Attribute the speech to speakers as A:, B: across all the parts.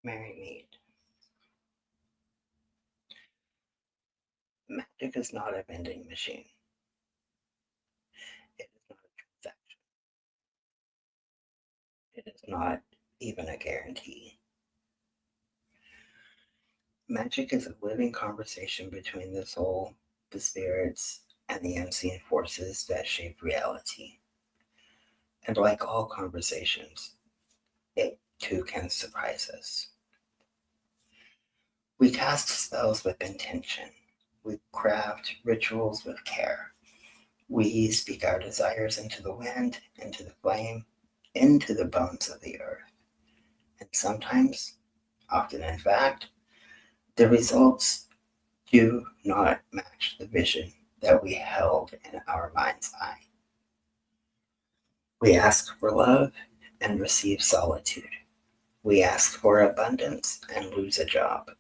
A: Mary Mead. Magic is not a vending machine. It is not a transaction. It is not even a guarantee. Magic is a living conversation between the soul, the spirits, and the unseen forces that shape reality. And like all conversations, it too can surprise us. We cast spells with intention. We craft rituals with care. We speak our desires into the wind, into the flame, into the bones of the earth. And sometimes, often in fact, the results do not match the vision that we held in our mind's eye. We ask for love and receive solitude. We ask for abundance and lose a job.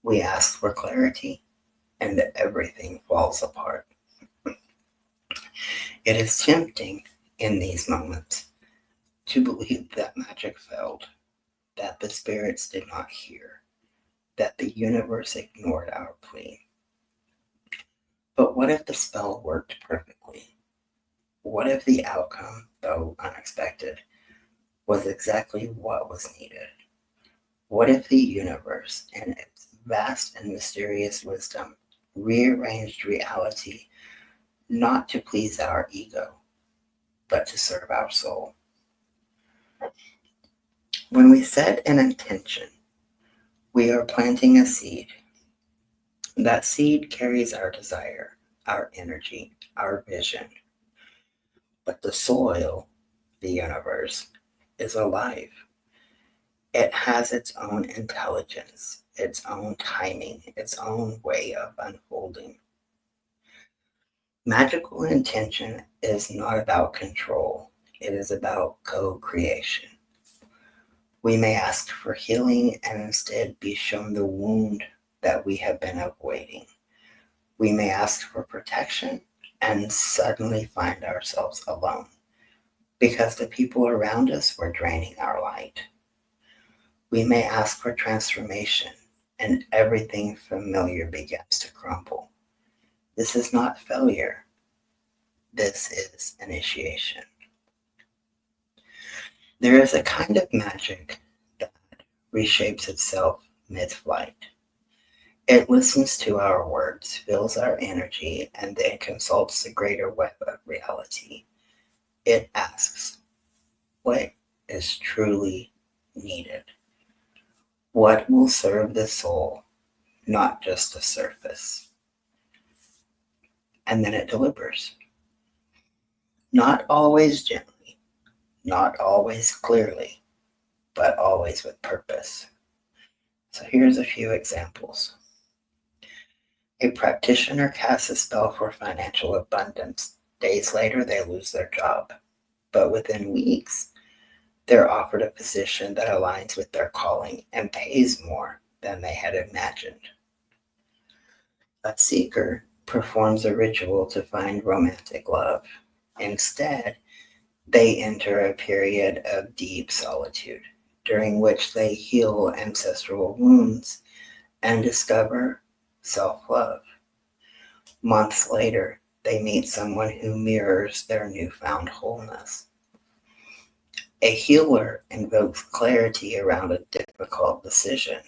A: We ask for clarity and everything falls apart. It is tempting in these moments to believe that magic failed, that the spirits did not hear, that the universe ignored our plea. But what if the spell worked perfectly? What if the outcome, though unexpected, was exactly what was needed? What if the universe, in its vast and mysterious wisdom, rearranged reality not to please our ego, but to serve our soul? When we set an intention, we are planting a seed. That seed carries our desire, our energy, our vision. But the soil, the universe, is alive. It has its own intelligence, its own timing, its own way of unfolding. Magical intention is not about control, it is about co creation. We may ask for healing and instead be shown the wound that we have been avoiding. We may ask for protection and suddenly find ourselves alone because the people around us were draining our light. We may ask for transformation and everything familiar begins to crumble. This is not failure, this is initiation. There is a kind of magic that reshapes itself mid flight. It listens to our words, feels our energy, and then consults the greater web of reality. It asks, what is truly needed? What will serve the soul, not just the surface? And then it delivers. Not always gently, not always clearly, but always with purpose. So here's a few examples. A practitioner casts a spell for financial abundance. Days later, they lose their job. But within weeks, they're offered a position that aligns with their calling and pays more than they had imagined. A seeker performs a ritual to find romantic love. Instead, they enter a period of deep solitude, during which they heal ancestral wounds and discover self love. Months later, they meet someone who mirrors their newfound wholeness. A healer invokes clarity around a difficult decision.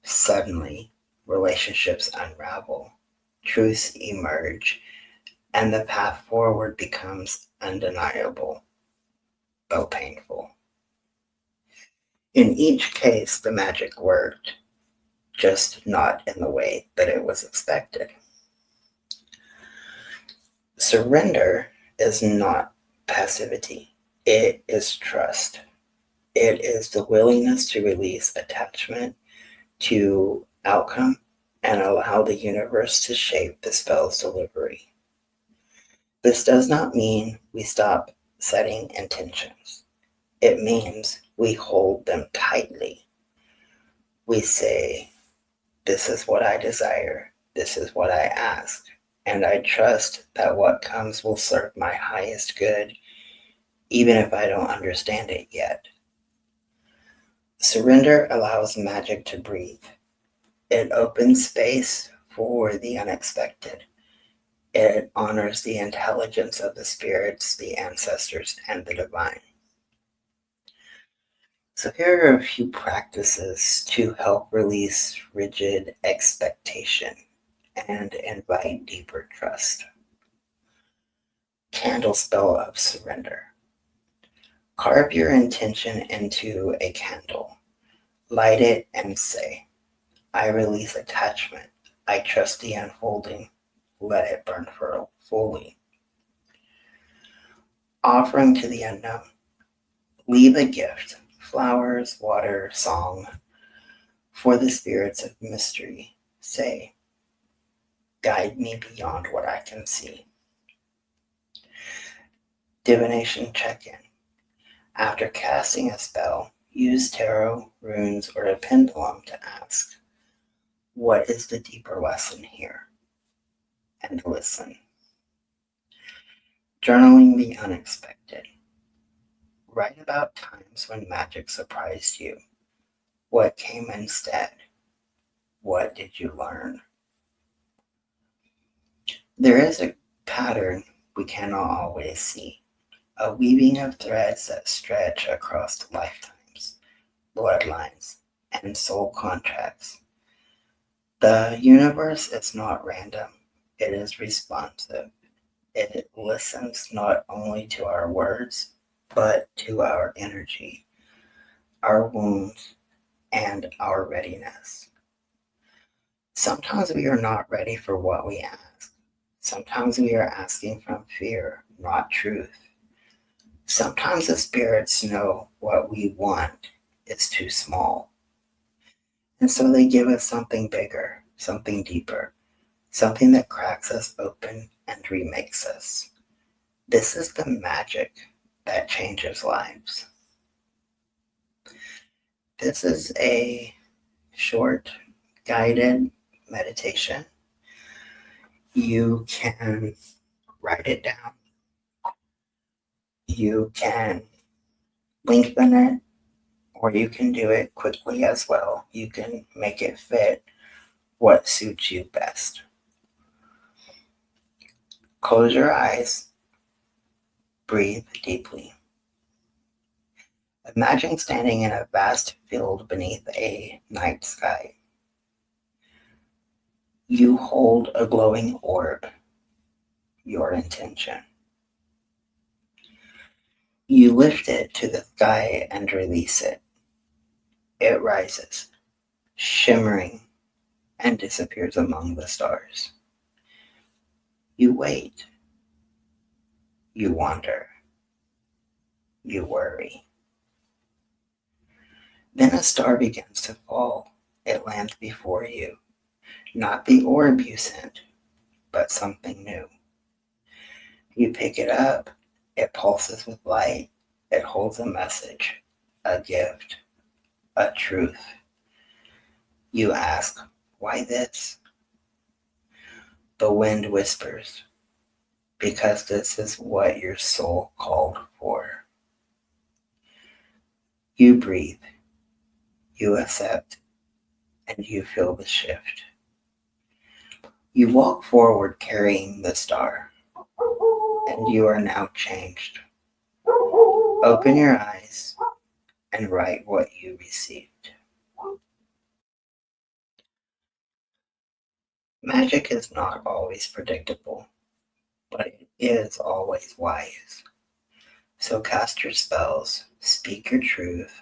A: Suddenly, relationships unravel, truths emerge, and the path forward becomes undeniable, though painful. In each case, the magic worked, just not in the way that it was expected. Surrender is not passivity, it is trust. It is the willingness to release attachment to outcome and allow the universe to shape the spell's delivery. This does not mean we stop setting intentions. It means we hold them tightly. We say, this is what I desire, this is what I ask, and I trust that what comes will serve my highest good, even if I don't understand it yet. Surrender allows magic to breathe. It opens space for the unexpected. It honors the intelligence of the spirits, the ancestors, and the divine. So here are a few practices to help release rigid expectation and invite deeper trust. Candle spell of surrender. Carve your intention into a candle. Light it and say, I release attachment. I trust the unfolding. Let it burn fully. Offering to the unknown. Leave a gift, flowers, water, song, for the spirits of mystery. Say, guide me beyond what I can see. Divination check-in. After casting a spell, use tarot, runes, or a pendulum to ask, what is the deeper lesson here? And listen. Journaling the unexpected. Write about times when magic surprised you. What came instead? What did you learn? There is a pattern we cannot always see, a weaving of threads that stretch across lifetimes, bloodlines, and soul contracts. The universe is not random, it is responsive. It listens not only to our words, but to our energy, our wounds, and our readiness. Sometimes we are not ready for what we ask. Sometimes we are asking from fear, not truth. Sometimes the spirits know what we want is too small. And so they give us something bigger, something deeper, something that cracks us open and remakes us. This is the magic that changes lives. This is a short guided meditation. You can write it down. You can lengthen it, or you can do it quickly as well. You can make it fit what suits you best. Close your eyes. Breathe deeply. Imagine standing in a vast field beneath a night sky. You hold a glowing orb, your intention. You lift it to the sky and release it. It rises, shimmering, and disappears among the stars. You wait. You wonder. You worry. Then a star begins to fall. It lands before you. Not the orb you sent, but something new. You pick it up. It pulses with light. It holds a message, a gift, a truth. You ask, why this? The wind whispers, because this is what your soul called for. You breathe, you accept, and you feel the shift. You walk forward carrying the star, and you are now changed. Open your eyes and write what you received. Magic is not always predictable, but it is always wise. So cast your spells, speak your truth,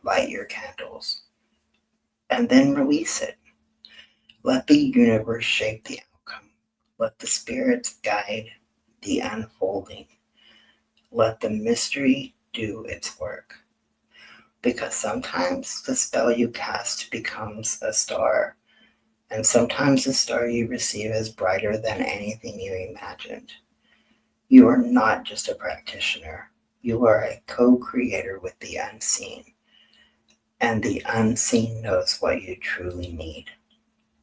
A: light your candles, and then release it. Let the universe shape the outcome. Let the spirits guide the unfolding. Let the mystery do its work. Because sometimes the spell you cast becomes a star, and sometimes the star you receive is brighter than anything you imagined. You are not just a practitioner. You are a co-creator with the unseen, and the unseen knows what you truly need.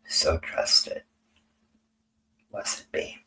A: So trust it. Blessed be.